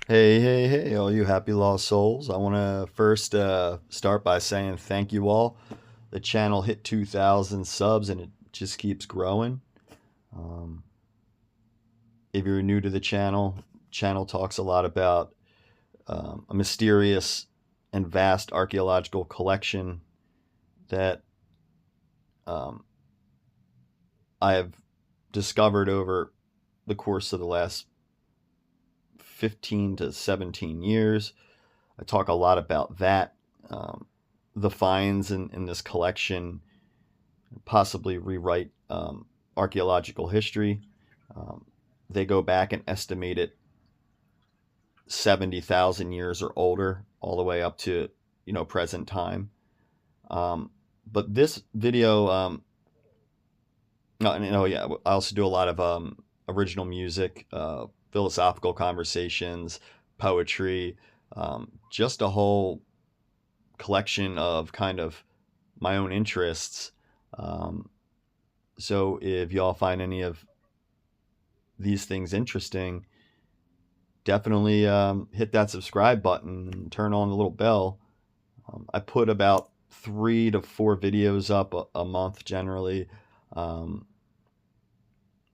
Hey, hey, hey, all you happy lost souls. I want to first start by saying thank you all. The channel hit 2,000 subs and it just keeps growing. Um, if you're new to the channel talks a lot about a mysterious and vast archaeological collection that um, I have discovered over the course of the last 15 to 17 years. I talk a lot about that. Um, the finds in this collection possibly rewrite archaeological history. Um, they go back and estimate it 70,000 years or older, all the way up to present time. Um, but this video, yeah, I also do a lot of original music, philosophical conversations, poetry, just a whole collection of kind of my own interests. Um, so if y'all find any of these things interesting, definitely hit that subscribe button and turn on the little bell. I put about 3 to 4 videos up a month generally. Um,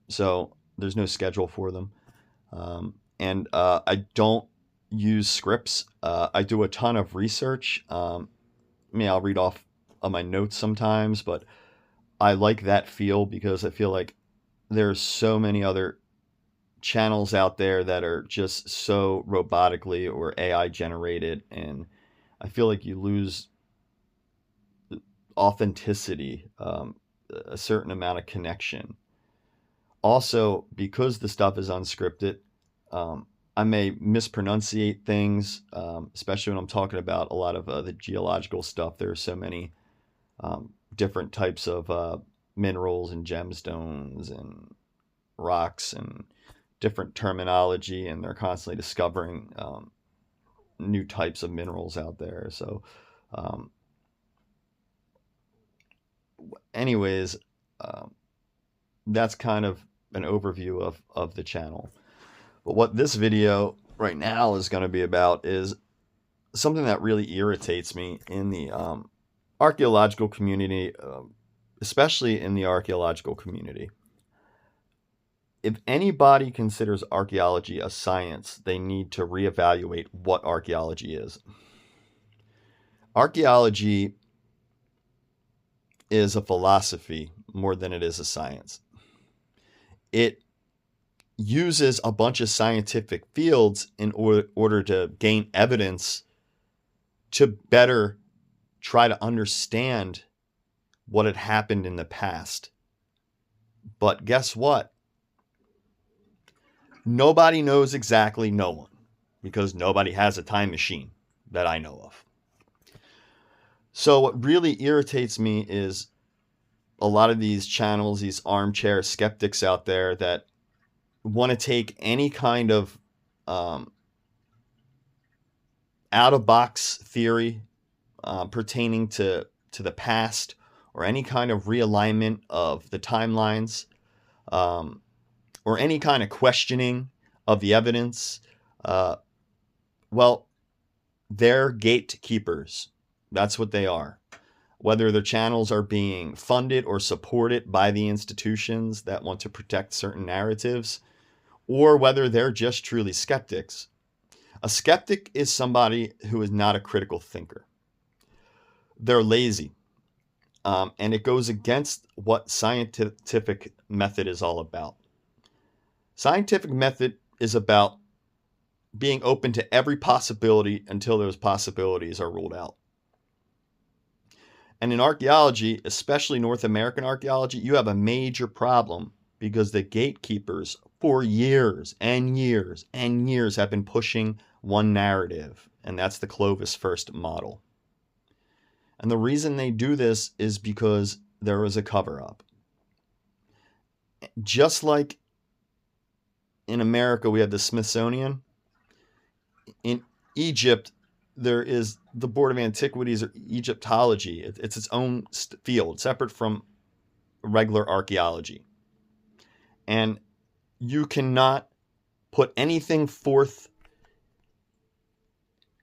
so there's no schedule for them. And I don't use scripts. I do a ton of research. I'll read off of my notes sometimes, but I like that feel because I feel like there's so many other channels out there that are just so robotically or AI generated, and I feel like you lose authenticity, a certain amount of connection. Also, because the stuff is unscripted, I may mispronunciate things, especially when I'm talking about a lot of the geological stuff. There are so many different types of minerals and gemstones and rocks and different terminology, and they're constantly discovering new types of minerals out there. So, um, anyways, um, that's kind of an overview of the channel. But what this video right now is going to be about is something that really irritates me in the archaeological community, especially in the archaeological community. If anybody considers archaeology a science, they need to reevaluate what archaeology is. Archaeology is a philosophy more than it is a science. It uses a bunch of scientific fields in order to gain evidence to better try to understand what had happened in the past. But guess what? Nobody knows exactly no one, because nobody has a time machine that I know of. So what really irritates me is a lot of these channels, these armchair skeptics out there that want to take any kind of out of box theory pertaining to the past, or any kind of realignment of the timelines, um, or any kind of questioning of the evidence. Uh, well, they're gatekeepers. That's what they are. Whether their channels are being funded or supported by the institutions that want to protect certain narratives, or whether they're just truly skeptics. A skeptic is somebody who is not a critical thinker. They're lazy. And it goes against what scientific method is all about. Scientific method is about being open to every possibility until those possibilities are ruled out. And in archaeology, especially North American archaeology, you have a major problem because the gatekeepers for years and years and years have been pushing one narrative, and that's the Clovis first model. And the reason they do this is because there was a cover-up. Just like in America, we have the Smithsonian. In Egypt, there is the Board of Antiquities or Egyptology. It's its own field, separate from regular archaeology. And you cannot put anything forth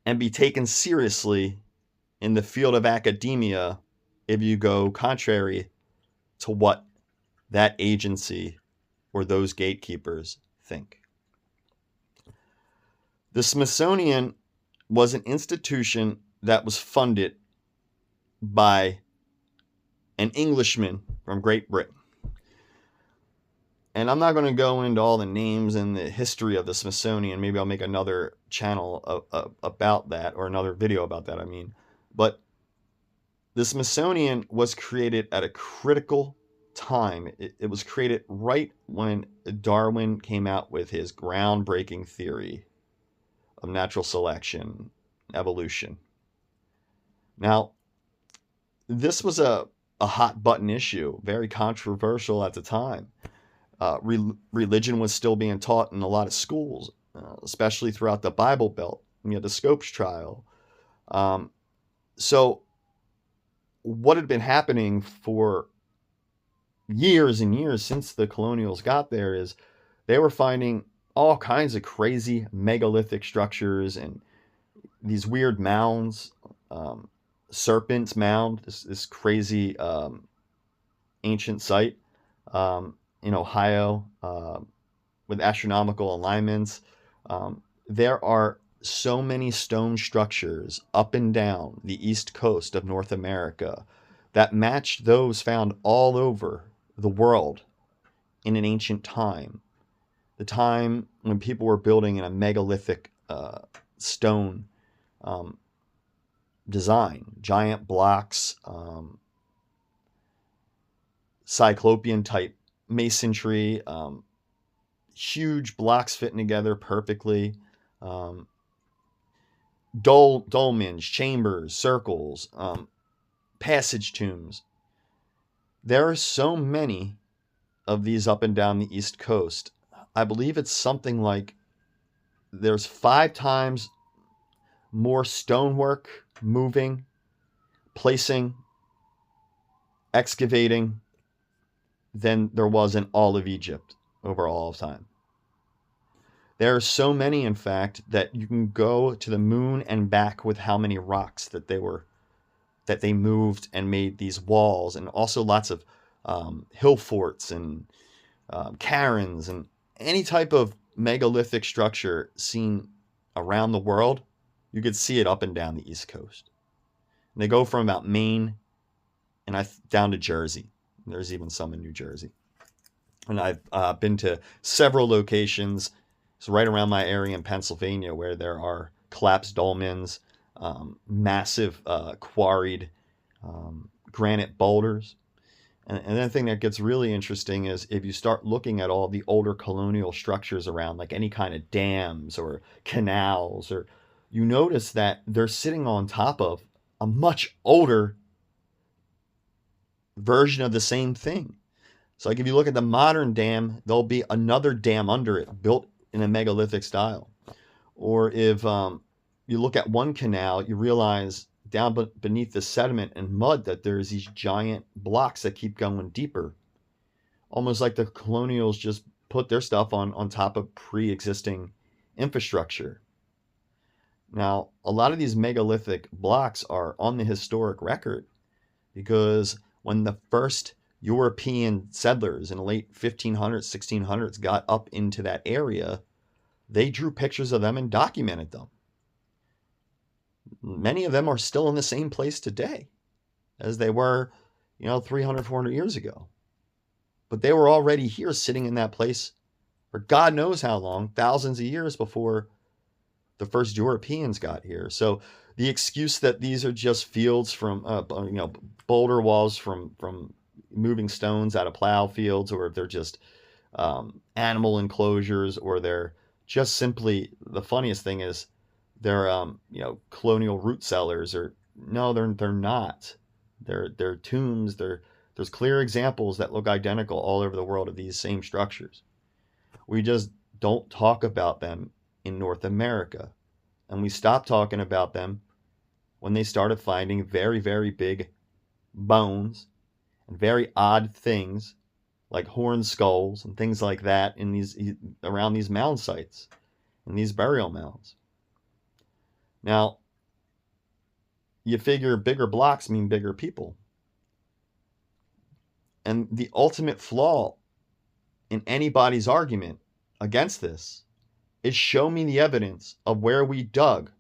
and be taken seriously in the field of academia if you go contrary to what that agency or those gatekeepers think. The Smithsonian was an institution that was funded by an Englishman from Great Britain. And I'm not going to go into all the names and the history of the Smithsonian. Maybe I'll make another channel about that, or another video about that, I mean. But the Smithsonian was created at a critical time. It was created right when Darwin came out with his groundbreaking theory of natural selection, evolution. Now, this was a hot button issue, very controversial at the time. Religion was still being taught in a lot of schools, especially throughout the Bible Belt. You know, the Scopes trial. So what had been happening for years and years since the colonials got there is they were finding all kinds of crazy megalithic structures and these weird mounds. Serpent's Mound, this crazy ancient site in Ohio with astronomical alignments. There are so many stone structures up and down the east coast of North America that match those found all over the world in an ancient time. The time when people were building in a megalithic stone design, giant blocks, cyclopean type masonry, huge blocks fitting together perfectly, dolmens, chambers, circles, passage tombs. There are so many of these up and down the East Coast. I believe it's something like there's 5 times more stonework, moving, placing, excavating than there was in all of Egypt over all of time. There are so many, in fact, that you can go to the moon and back with how many rocks that they moved and made these walls, and also lots of hill forts and cairns and any type of megalithic structure seen around the world. You could see it up and down the East Coast. And they go from about Maine and down to Jersey. There's even some in New Jersey. And I've been to several locations. It's right around my area in Pennsylvania where there are collapsed dolmens, massive quarried granite boulders. And the thing that gets really interesting is if you start looking at all the older colonial structures around, like any kind of dams or canals, or you notice that they're sitting on top of a much older version of the same thing. So like if you look at the modern dam, there'll be another dam under it built in a megalithic style. Or if you look at one canal, you realize down beneath the sediment and mud that there's these giant blocks that keep going deeper. Almost like the colonials just put their stuff on top of pre-existing infrastructure. Now, a lot of these megalithic blocks are on the historic record because when the first European settlers in the late 1500s, 1600s got up into that area, they drew pictures of them and documented them. Many of them are still in the same place today as they were, 300, 400 years ago. But they were already here sitting in that place for God knows how long, thousands of years before the first Europeans got here. So the excuse that these are just fields from, boulder walls from moving stones out of plow fields, or if they're just animal enclosures, or they're just simply, the funniest thing is they're colonial root cellars, or no, they're not. They're tombs. There's clear examples that look identical all over the world of these same structures. We just don't talk about them in North America, and we stopped talking about them when they started finding very, very big bones and very odd things like horn skulls and things like that in these around these mound sites and these burial mounds. Now, you figure bigger blocks mean bigger people. And the ultimate flaw in anybody's argument against this is show me the evidence of where we dug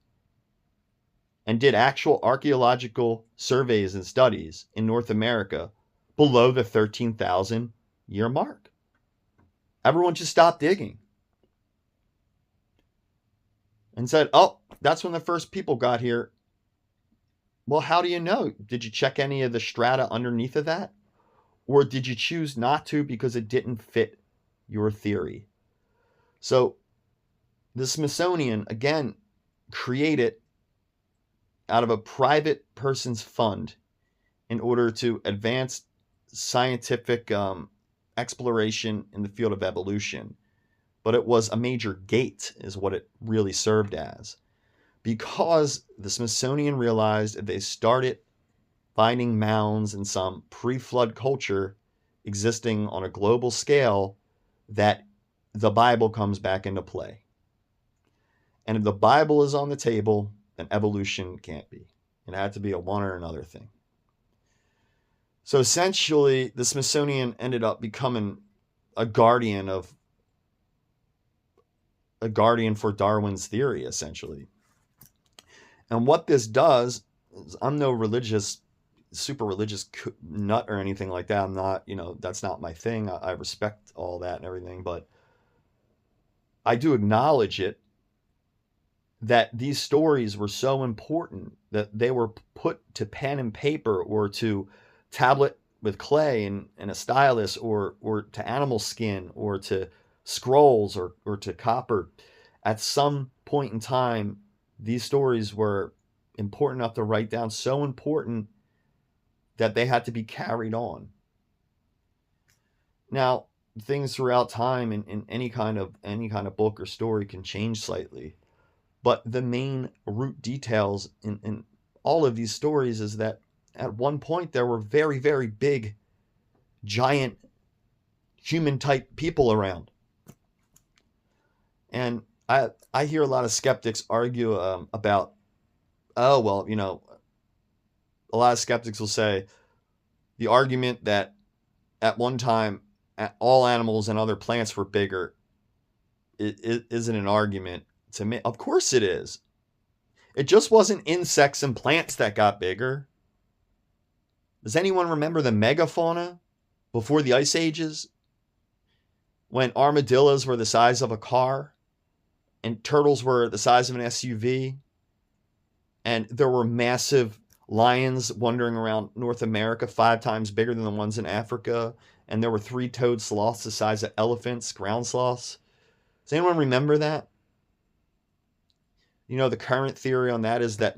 and did actual archaeological surveys and studies in North America below the 13,000 year mark. Everyone just stopped digging and said, oh, that's when the first people got here. Well, how do you know? Did you check any of the strata underneath of that? Or did you choose not to because it didn't fit your theory? So the Smithsonian, again, created out of a private person's fund in order to advance scientific exploration in the field of evolution. But it was a major gate is what it really served as. Because the Smithsonian realized they started finding mounds in some pre-flood culture existing on a global scale that the Bible comes back into play. And if the Bible is on the table, then evolution can't be. It had to be a one or another thing. So essentially, the Smithsonian ended up becoming a guardian for Darwin's theory, essentially. And what this does, I'm no super religious nut or anything like that. I'm not, that's not my thing. I respect all that and everything, but I do acknowledge it that these stories were so important that they were put to pen and paper or to tablet with clay and a stylus or to animal skin or to scrolls or to copper. At some point in time, these stories were important enough to write down, so important that they had to be carried on. Now, things throughout time in any kind of book or story can change slightly, but the main root details in all of these stories is that at one point there were very, very big, giant human-type people around. And I hear a lot of skeptics argue about, oh, well, a lot of skeptics will say the argument that at one time all animals and other plants were bigger it isn't an argument to me. Of course it is. It just wasn't insects and plants that got bigger. Does anyone remember the megafauna before the ice ages? When armadillos were the size of a car and turtles were the size of an SUV, and there were massive lions wandering around North America 5 times bigger than the ones in Africa, and there were 3-toed sloths the size of elephants, ground sloths. Does anyone remember that? The current theory on that is that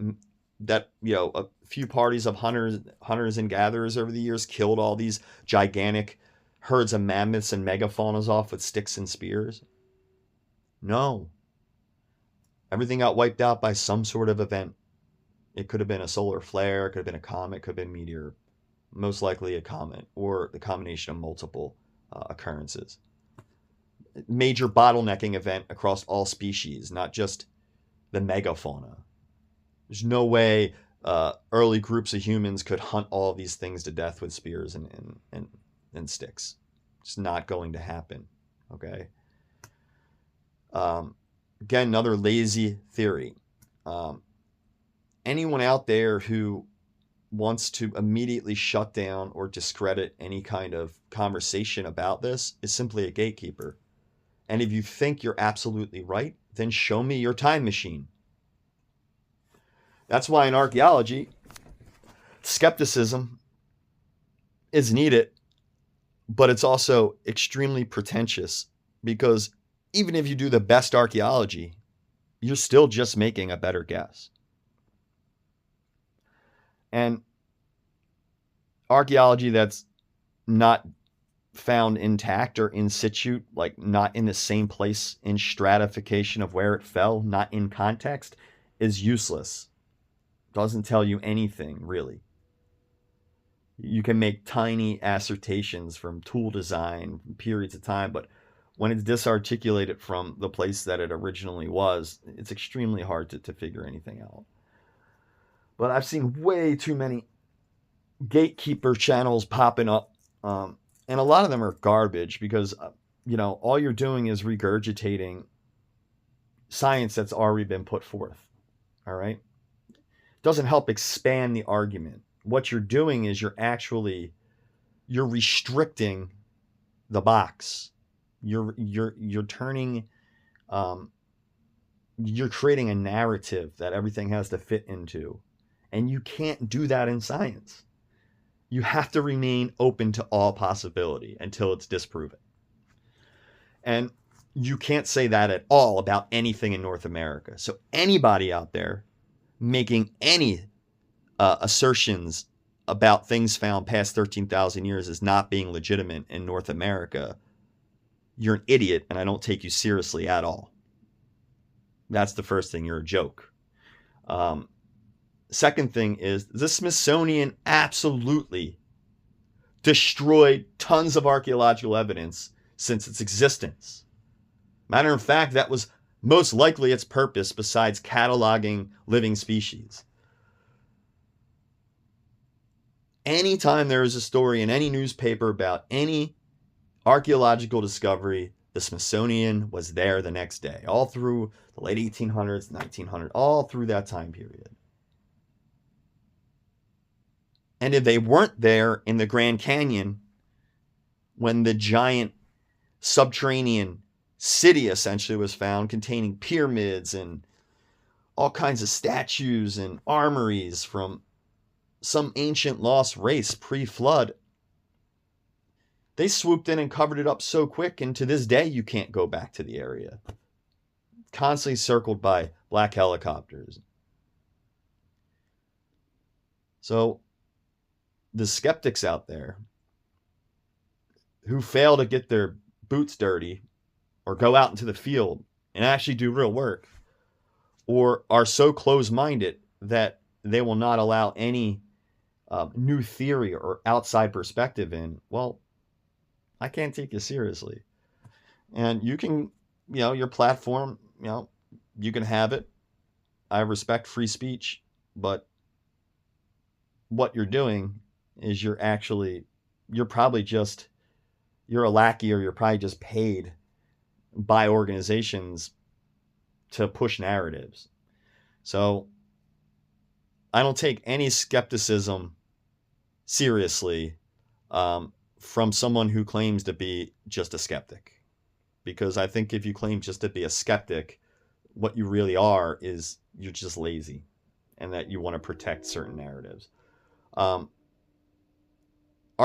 a few parties of hunters and gatherers over the years killed all these gigantic herds of mammoths and megafaunas off with sticks and spears. No. Everything got wiped out by some sort of event. It could have been a solar flare, it could have been a comet, it could have been a meteor. Most likely a comet, or the combination of multiple occurrences. Major bottlenecking event across all species, not just the megafauna. There's no way early groups of humans could hunt all these things to death with spears and sticks. It's not going to happen. Okay. Again, another lazy theory. Anyone out there who wants to immediately shut down or discredit any kind of conversation about this is simply a gatekeeper. And if you think you're absolutely right, then show me your time machine. That's why in archaeology, skepticism is needed, but it's also extremely pretentious, because even if you do the best archaeology, you're still just making a better guess. And archaeology that's not found intact or in situ, like not in the same place in stratification of where it fell, not in context, is useless. Doesn't tell you anything, really. You can make tiny assertions from tool design, periods of time, but when it's disarticulated from the place that it originally was, it's extremely hard to figure anything out. But I've seen way too many gatekeeper channels popping up, and a lot of them are garbage because, all you're doing is regurgitating science that's already been put forth. All right? It doesn't help expand the argument. What you're doing is you're restricting the box. You're turning, you're creating a narrative that everything has to fit into, and you can't do that in science. You have to remain open to all possibility until it's disproven. And you can't say that at all about anything in North America. So anybody out there making any assertions about things found past 13,000 years as not being legitimate in North America, you're an idiot, and I don't take you seriously at all. That's the first thing. You're a joke. Second thing is the Smithsonian absolutely destroyed tons of archaeological evidence since its existence. Matter of fact, that was most likely its purpose besides cataloging living species. Anytime there is a story in any newspaper about any archaeological discovery, the Smithsonian was there the next day, all through the late 1800s, 1900s, all through that time period. And if they weren't there in the Grand Canyon, when the giant subterranean city essentially was found containing pyramids and all kinds of statues and armories from some ancient lost race pre-flood, they swooped in and covered it up so quick, and to this day you can't go back to the area. Constantly circled by black helicopters. So the skeptics out there who fail to get their boots dirty or go out into the field and actually do real work, or are so close-minded that they will not allow any new theory or outside perspective in, well, I can't take you seriously. And you can, your platform, you can have it. I respect free speech, but what you're doing is you're probably just, you're a lackey, or you're probably just paid by organizations to push narratives. So I don't take any skepticism seriously from someone who claims to be just a skeptic. Because I think if you claim just to be a skeptic, what you really are is you're just lazy, and that you want to protect certain narratives. Are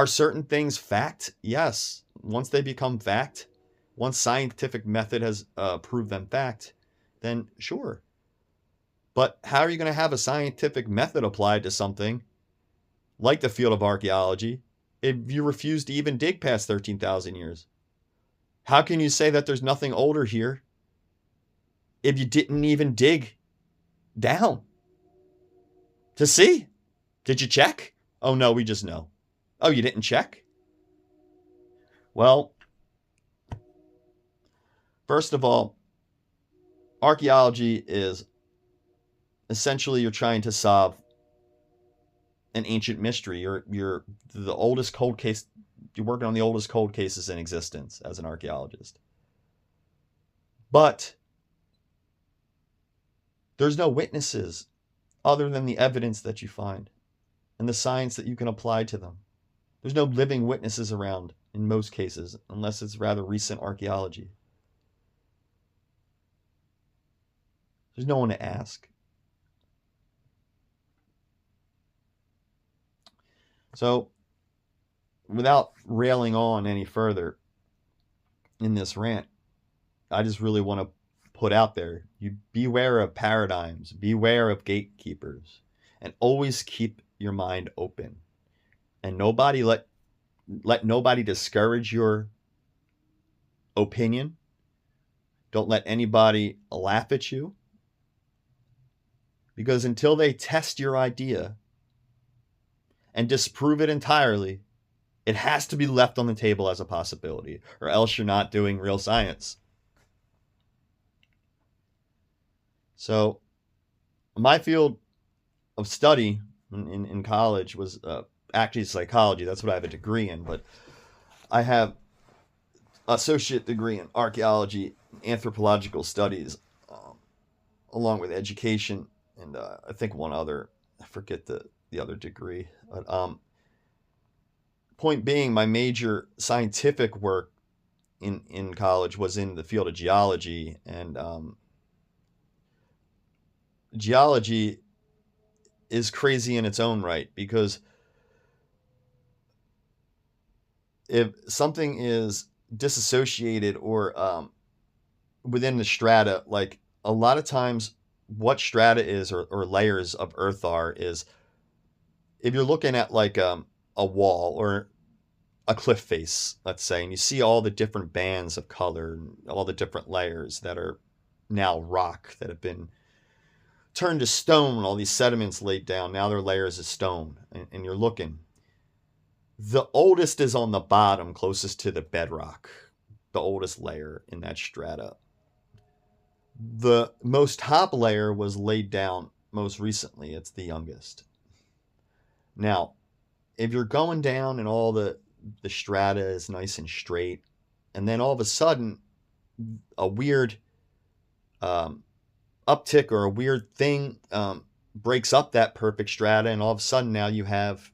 certain things fact? Yes. Once they become fact, once scientific method has proved them fact, then sure. But how are you going to have a scientific method applied to something like the field of archaeology if you refuse to even dig past 13,000 years? How can you say that there's nothing older here if you didn't even dig down to see? Did you check? Oh no, we just know. Oh, you didn't check? Well, first of all, archaeology is essentially you're trying to solve an ancient mystery. You're the oldest cold case. You're working on the oldest cold cases in existence as an archaeologist. But there's no witnesses other than the evidence that you find and the science that you can apply to them. There's no living witnesses around in most cases, unless it's rather recent archaeology. There's no one to ask. So, without railing on any further in this rant, I just really want to put out there, you beware of paradigms, beware of gatekeepers, and always keep your mind open. And let nobody discourage your opinion. Don't let anybody laugh at you. Because until they test your idea and disprove it entirely, It has to be left on the table as a possibility, or else you're not doing real science. So my field of study in college was actually psychology. That's what I have a degree in, but I have an associate degree in archaeology, anthropological studies, along with education, and I think one other. I forget the other degree. But point being, my major scientific work in college was in the field of geology, and geology is crazy in its own right, because if something is disassociated or within the strata, like a lot of times what strata is, or layers of earth are, is if you're looking at like a wall or a cliff face, let's say, and you see all the different bands of color, all the different layers that are now rock that have been turned to stone, all these sediments laid down, now they're layers of stone, and you're looking. The oldest is on the bottom, closest to the bedrock, the oldest layer in that strata. The most top layer was laid down most recently. It's the youngest. Now, if you're going down and all the strata is nice and straight, and then all of a sudden a weird uptick or a weird thing breaks up that perfect strata, and all of a sudden now you have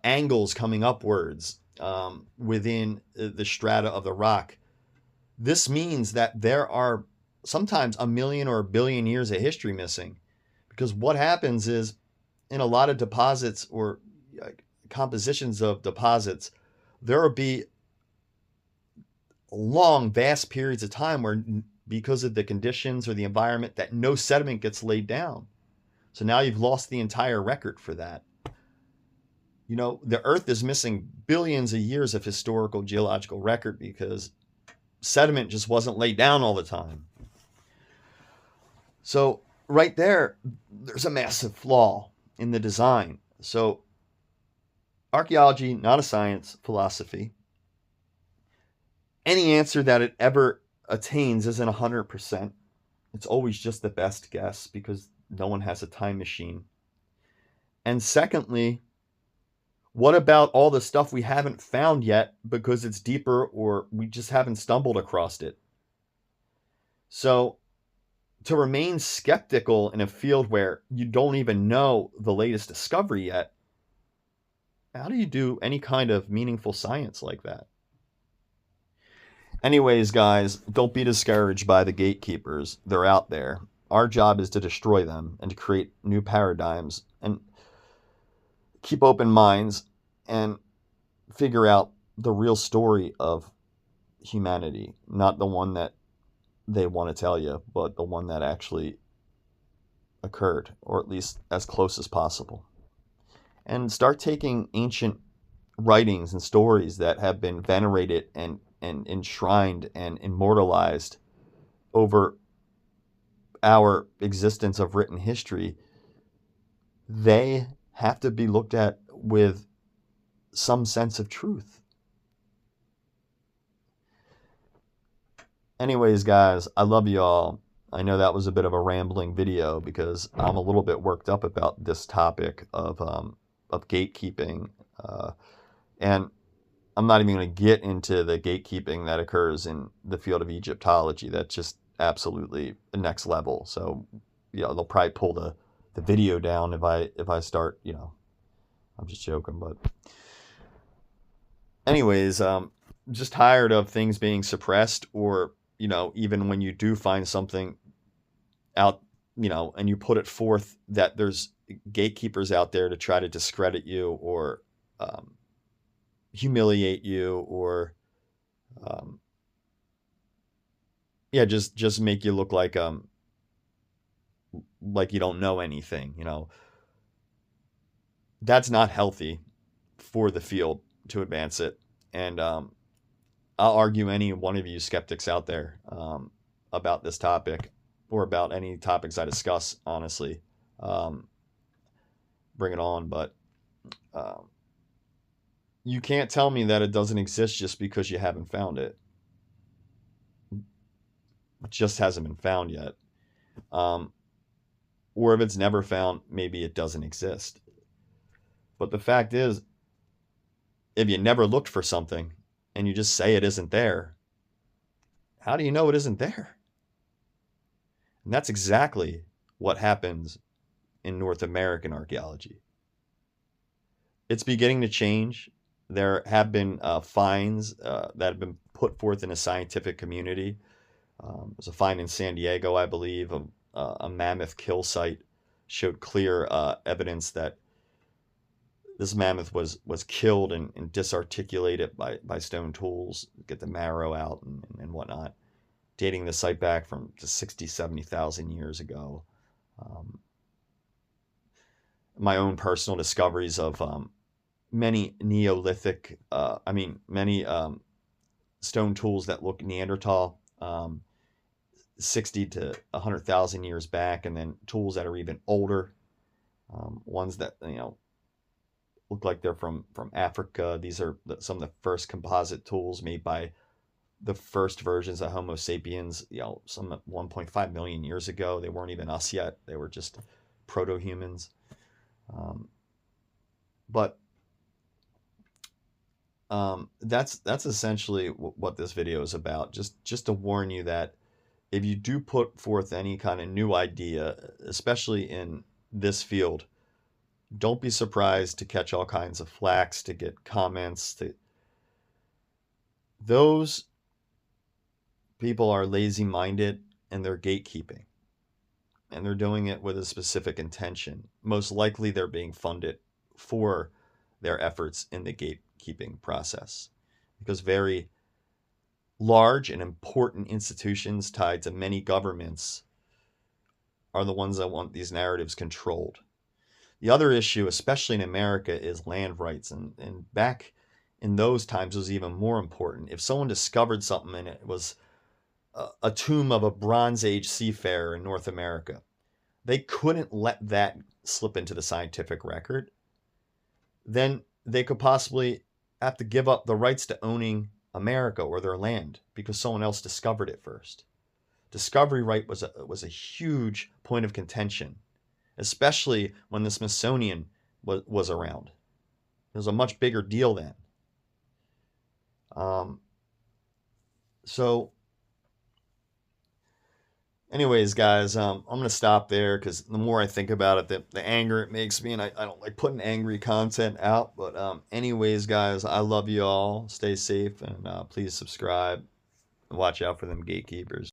angles coming upwards within the strata of the rock. This means that there are sometimes a million or a billion years of history missing, because what happens is, in a lot of deposits or compositions of deposits, there will be long, vast periods of time where, because of the conditions or the environment, that no sediment gets laid down. So now you've lost the entire record for that. You know, the Earth is missing billions of years of historical geological record because sediment just wasn't laid down all the time. So right there, there's a massive flaw in the design. So archaeology, not a science, philosophy. Any answer that it ever attains isn't 100%. It's always just the best guess, because no one has a time machine. And secondly, what about all the stuff we haven't found yet because it's deeper, or we just haven't stumbled across it? So to remain skeptical in a field where you don't even know the latest discovery yet, how do you do any kind of meaningful science like that? Anyways, guys, don't be discouraged by the gatekeepers. They're out there. Our job is to destroy them and to create new paradigms, and keep open minds and figure out the real story of humanity, not the one that they want to tell you, but the one that actually occurred, or at least as close as possible. And start taking ancient writings and stories that have been venerated and enshrined and immortalized over our existence of written history. They have to be looked at with some sense of truth. Anyways, guys, I love you all. I know that was a bit of a rambling video because I'm a little bit worked up about this topic of gatekeeping, and I'm not even going to get into the gatekeeping that occurs in the field of Egyptology. That's just absolutely the next level. So, they'll probably pull the video down if I start. I'm just joking, but anyways, just tired of things being suppressed, or even when you do find something out, and you put it forth, that there's gatekeepers out there to try to discredit you, or humiliate you, or just make you look like you don't know anything. That's not healthy for the field to advance it. And I'll argue any one of you skeptics out there about this topic, or about any topics I discuss, honestly. Bring it on. But You can't tell me that it doesn't exist just because you haven't found it. It just hasn't been found yet. Um, or if it's never found, maybe it doesn't exist. But the fact is, if you never looked for something and you just say it isn't there, how do you know it isn't there? And that's exactly what happens in North American archaeology. It's beginning to change. There have been finds that have been put forth in a scientific community. There's a find in San Diego, I believe, of a mammoth kill site showed clear evidence that this mammoth was killed and disarticulated by stone tools, get the marrow out and whatnot, dating the site back from to 60, 70,000 years ago. Um, my own personal discoveries of many Neolithic, many stone tools that look Neanderthal, 60 to 100,000 years back, and then tools that are even older, ones that, look like they're from Africa. These are some of the first composite tools made by the first versions of Homo sapiens, some 1.5 million years ago. They weren't even us yet. They were just proto-humans. But that's essentially what this video is about. Just to warn you that if you do put forth any kind of new idea, especially in this field, don't be surprised to catch all kinds of flaks, to get comments. Those people are lazy-minded and they're gatekeeping. And they're doing it with a specific intention. Most likely they're being funded for their efforts in the gatekeeping process. Because very large and important institutions tied to many governments are the ones that want these narratives controlled. The other issue, especially in America, is land rights. And back in those times, it was even more important. If someone discovered something and it was a tomb of a Bronze Age seafarer in North America, they couldn't let that slip into the scientific record. Then they could possibly have to give up the rights to owning America or their land because someone else discovered it first. Discovery right was a huge point of contention, especially when the Smithsonian was around. It was a much bigger deal then. So anyways, guys, I'm going to stop there because the more I think about it, the anger it makes me, and I don't like putting angry content out. But anyways, guys, I love you all. Stay safe, and please subscribe and watch out for them gatekeepers.